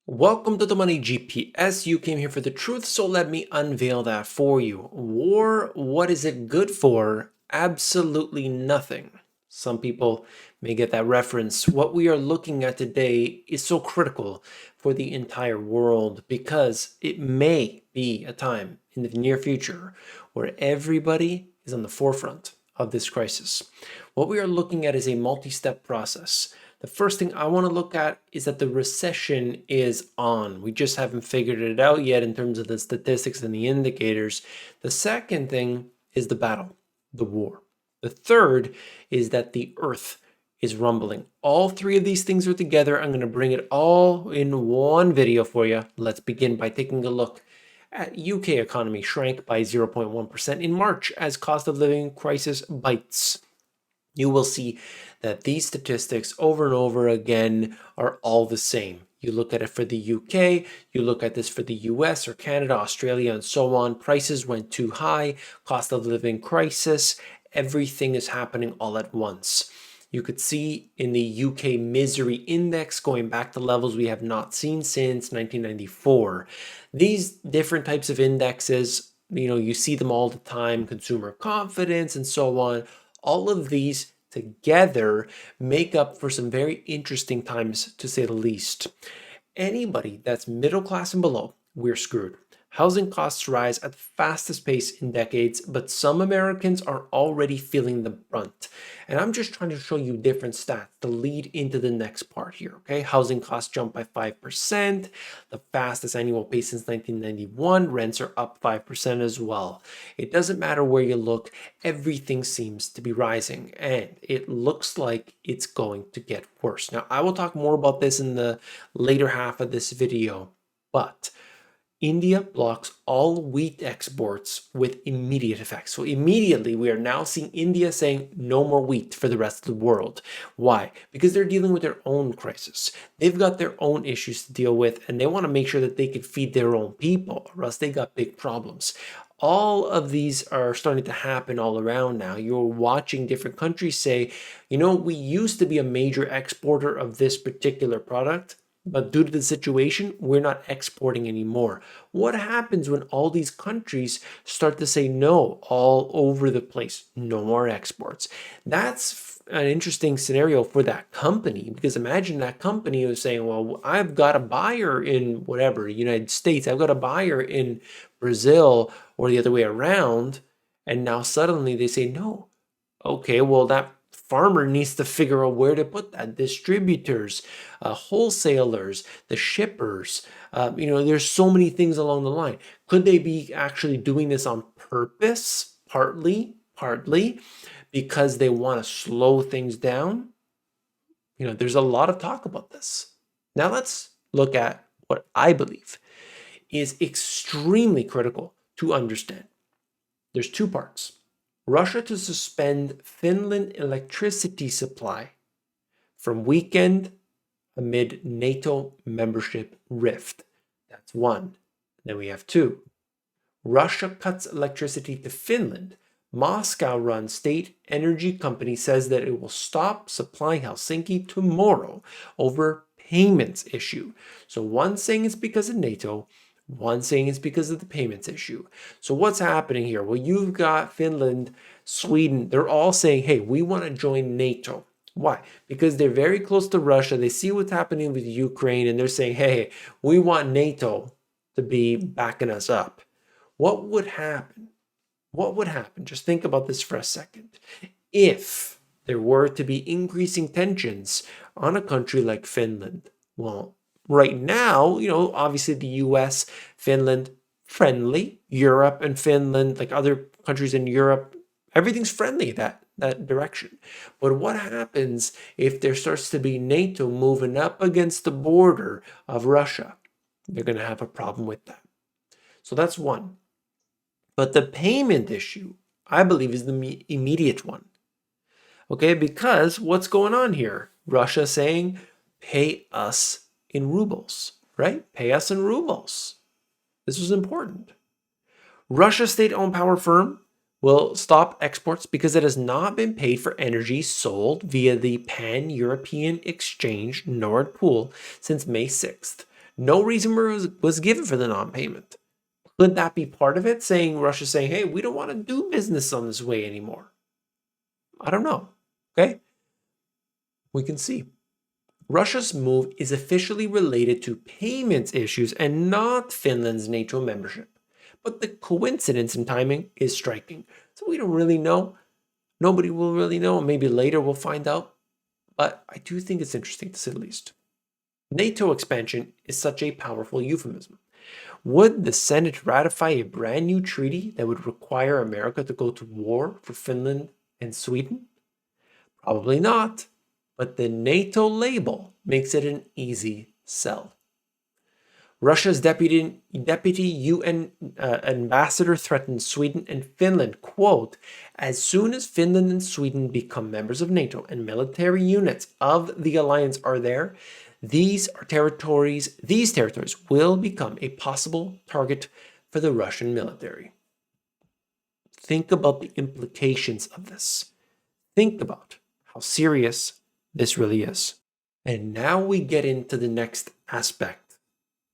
Welcome to the Money GPS. You came here for the truth, so let me unveil that for you. War, what is it good for? Absolutely nothing. Some people may get that reference. What we are looking at today is so critical for the entire world because it may be a time in the near future where everybody is on the forefront of this crisis. What we are looking at is a multi-step process. The first thing I want to look at is that the recession is on. We just haven't figured it out yet in terms of the statistics and the indicators. The second thing is the battle, the war. The third is that the earth is rumbling. All three of these things are together. I'm going to bring it all in one video for you. Let's begin by taking a look at UK economy shrank by 0.1% in March as cost of living crisis bites. You will see that these statistics over and over again are all the same. You look at it for the UK, you look at this for the US or Canada, Australia, and so on. Prices went too high, cost of living crisis, everything is happening all at once. You could see in the UK misery index going back to levels we have not seen since 1994. These different types of indexes, you see them all the time, consumer confidence and so on. All of these together make up for some very interesting times, to say the least. Anybody that's middle class and below, we're screwed. Housing costs rise at the fastest pace in decades, but some Americans are already feeling the brunt. And I'm just trying to show you different stats to lead into the next part here, okay? Housing costs jumped by 5%, the fastest annual pace since 1991. Rents are up 5% as well. It doesn't matter where you look, everything seems to be rising, and it looks like it's going to get worse. Now, I will talk more about this in the later half of this video, but India blocks all wheat exports with immediate effect. So immediately we are now seeing India saying no more wheat for the rest of the world. Why? Because they're dealing with their own crisis. They've got their own issues to deal with, and they want to make sure that they can feed their own people, or else they got big problems. All of these are starting to happen all around now. You're watching different countries say, we used to be a major exporter of this particular product, but due to the situation, we're not exporting anymore. What happens when all these countries start to say no all over the place? No more exports. That's an interesting scenario for that company, because imagine that company was saying, well, I've got a buyer in whatever, United States, I've got a buyer in Brazil, or the other way around, and now suddenly they say no. Okay, well, that farmer needs to figure out where to put that. Distributors, wholesalers, the shippers, there's so many things along the line. Could they be actually doing this on purpose? Partly, because they want to slow things down. There's a lot of talk about this. Now let's look at what I believe is extremely critical to understand. There's two parts. Russia to suspend Finland electricity supply from weekend amid NATO membership rift. That's one. Then we have two. Russia cuts electricity to Finland. Moscow-run state energy company says that it will stop supplying Helsinki tomorrow over payments issue. So one saying it's because of NATO, one saying it's because of the payments issue. So what's happening here? Well, you've got Finland, Sweden, they're all saying, hey, we want to join NATO. Why? Because they're very close to Russia. They see what's happening with Ukraine, and they're saying, hey, we want NATO to be backing us up. What would happen? What would happen? Just think about this for a second. If there were to be increasing tensions on a country like Finland, well, right now, obviously the US, Finland, friendly. Europe and Finland, like other countries in Europe, everything's friendly that direction. But what happens if there starts to be NATO moving up against the border of Russia? They're going to have a problem with that. So that's one. But the payment issue, I believe, is the immediate one. Okay, because what's going on here? Russia saying, pay us in rubles, right? Pay us in rubles. This was important. Russia's state-owned power firm will stop exports because it has not been paid for energy sold via the Pan-European Exchange Nord Pool since May 6th. No reason was given for the non-payment. Could that be part of it? Saying Russia's saying, hey, we don't want to do business on this way anymore. I don't know. Okay? We can see. Russia's move is officially related to payments issues and not Finland's NATO membership. But the coincidence in timing is striking. So we don't really know. Nobody will really know. Maybe later we'll find out. But I do think it's interesting to say the least. NATO expansion is such a powerful euphemism. Would the Senate ratify a brand new treaty that would require America to go to war for Finland and Sweden? Probably not, but the NATO label makes it an easy sell. Russia's deputy UN ambassador threatened Sweden and Finland, quote, as soon as Finland and Sweden become members of NATO and military units of the alliance are there, these territories will become a possible target for the Russian military. Think about the implications of this. Think about how serious this really is. And now we get into the next aspect.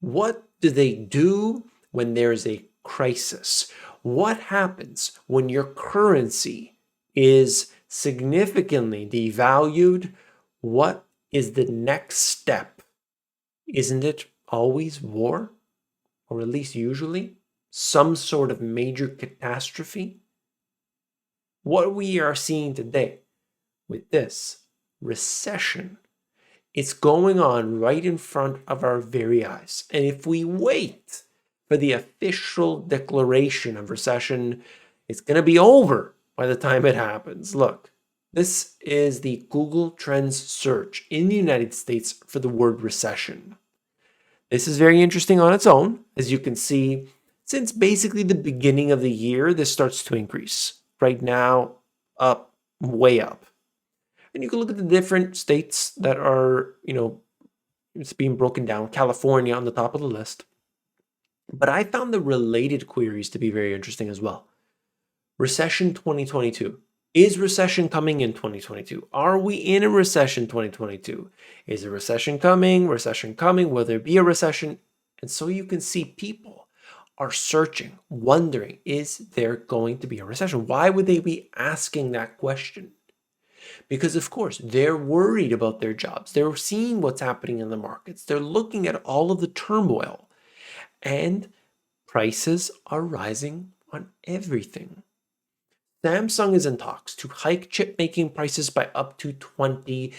What do they do when there's a crisis? What happens when your currency is significantly devalued? What is the next step? Isn't it always war? Or at least usually some sort of major catastrophe? What we are seeing today with this recession, it's going on right in front of our very eyes. And if we wait for the official declaration of recession, it's going to be over by the time it happens. Look, this is the Google Trends search in the United States for the word recession. This is very interesting on its own. As you can see, since basically the beginning of the year, this starts to increase. Right now, up, way up. And you can look at the different states that are, it's being broken down. California on the top of the list. But I found the related queries to be very interesting as well. Recession 2022. Is recession coming in 2022? Are we in a recession 2022? Is a recession coming? Recession coming? Will there be a recession? And so you can see people are searching, wondering, is there going to be a recession? Why would they be asking that question? Because, of course, they're worried about their jobs. They're seeing what's happening in the markets. They're looking at all of the turmoil. And prices are rising on everything. Samsung is in talks to hike chip making prices by up to 20%.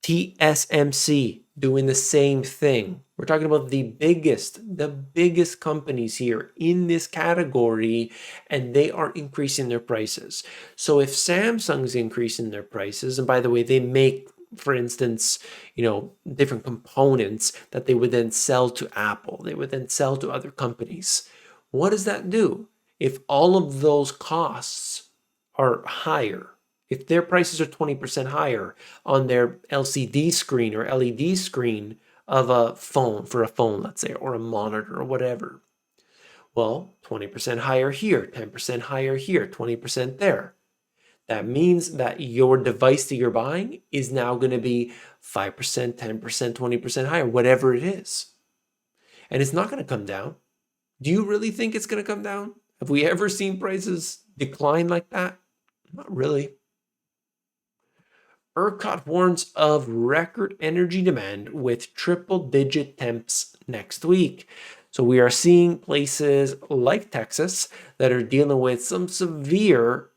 TSMC doing the same thing. We're talking about the biggest companies here in this category, and they are increasing their prices. So if Samsung's increasing their prices, and by the way, they make, for instance, different components that they would then sell to Apple, they would then sell to other companies. What does that do? If all of those costs are higher, if their prices are 20% higher on their LCD screen or LED screen of a phone, let's say, or a monitor or whatever, well, 20% higher here, 10% higher here, 20% there. That means that your device that you're buying is now going to be 5%, 10%, 20% higher, whatever it is. And it's not going to come down. Do you really think it's going to come down? Have we ever seen prices decline like that? Not really. ERCOT warns of record energy demand with triple-digit temps next week. So we are seeing places like Texas that are dealing with some severe,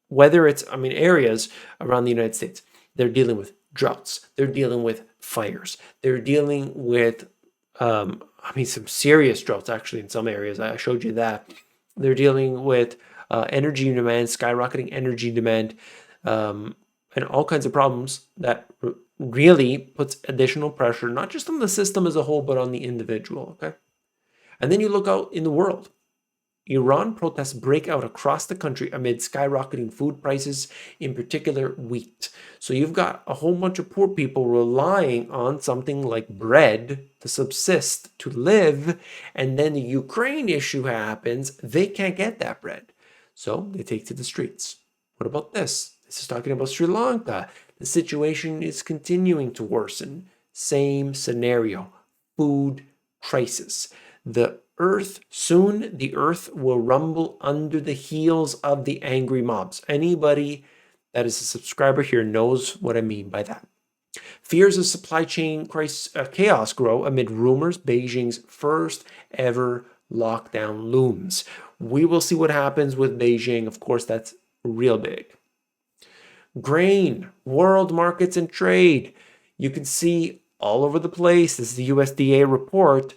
whether it's, areas around the United States. They're dealing with droughts. They're dealing with fires. They're dealing with some serious droughts, actually, in some areas. I showed you that. They're dealing with energy demand, skyrocketing energy demand, and all kinds of problems that really puts additional pressure, not just on the system as a whole, but on the individual, okay? And then you look out in the world. Iran protests break out across the country amid skyrocketing food prices, in particular wheat. So you've got a whole bunch of poor people relying on something like bread to subsist, to live, and then the Ukraine issue happens, they can't get that bread. So they take to the streets. What about this? This is talking about Sri Lanka. The situation is continuing to worsen. same scenario. Food crisis. The earth will rumble under the heels of the angry mobs. Anybody that is a subscriber here knows what I mean by that. Fears of supply chain chaos grow amid rumors Beijing's first ever lockdown looms. We will see what happens with Beijing. Of course, that's real big. Grain, world markets and trade. You can see all over the place. This is the USDA report.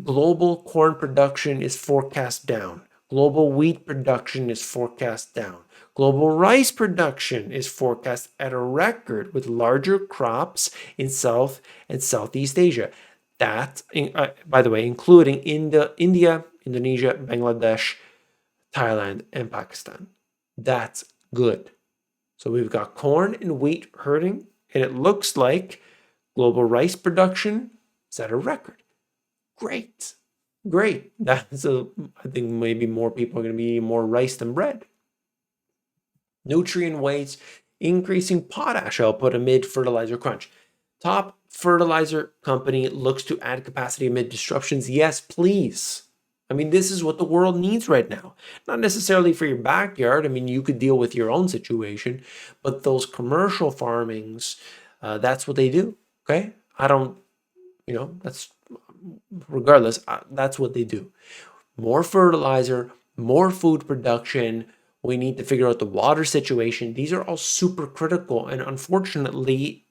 Global corn production is forecast down. Global wheat production is forecast down. Global rice production is forecast at a record with larger crops in South and Southeast Asia. That, by the way, including India, Indonesia, Bangladesh, Thailand, and Pakistan. That's good. So we've got corn and wheat hurting, and it looks like global rice production is at a record. Great. I think maybe more people are going to be eating more rice than bread. Nutrient waste, increasing potash output amid fertilizer crunch. Top fertilizer company looks to add capacity amid disruptions. Yes, please. I mean, this is what the world needs right now. Not necessarily for your backyard. I mean, you could deal with your own situation, but those commercial farmings, that's what they do. Okay? Regardless, that's what they do. More fertilizer, more food production. We need to figure out the water situation. These are all super critical, and unfortunately,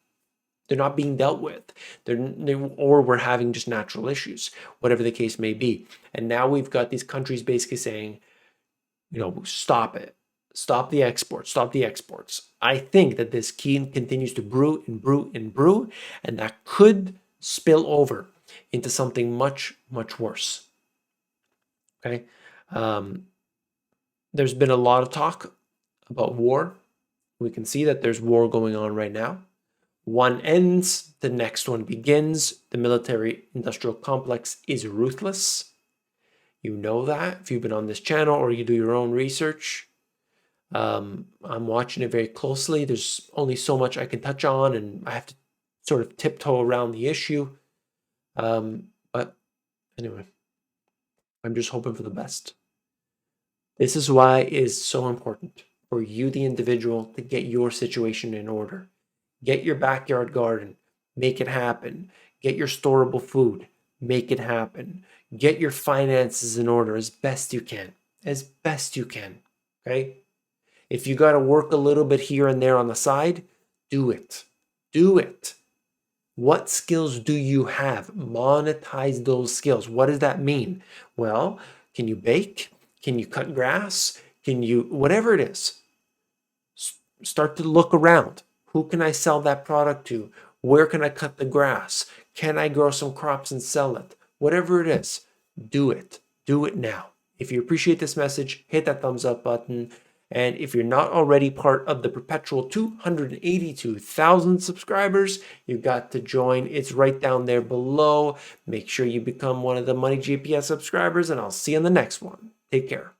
they're not being dealt with. Or we're having just natural issues, whatever the case may be. And now we've got these countries basically saying, stop it. Stop the exports. I think that this continues to brew and brew and brew, and that could spill over into something much, much worse. Okay? There's been a lot of talk about war. We can see that there's war going on right now. One ends, the next one begins. The military-industrial complex is ruthless. You know that if you've been on this channel or you do your own research. I'm watching it very closely. There's only so much I can touch on, and I have to sort of tiptoe around the issue. But anyway, I'm just hoping for the best. This is why it is so important for you, the individual, to get your situation in order. Get your backyard garden, make it happen. Get your storable food, make it happen. Get your finances in order as best you can. Okay? If you got to work a little bit here and there on the side, do it. What skills do you have? Monetize those skills. What does that mean? Well, can you bake? Can you cut grass? Whatever it is, start to look around. Who can I sell that product to? Where can I cut the grass? Can I grow some crops and sell it? Whatever it is, do it. Do it now. If you appreciate this message, hit that thumbs up button. And if you're not already part of the perpetual 282,000 subscribers, you've got to join. It's right down there below. Make sure you become one of the Money GPS subscribers, and I'll see you in the next one. Take care.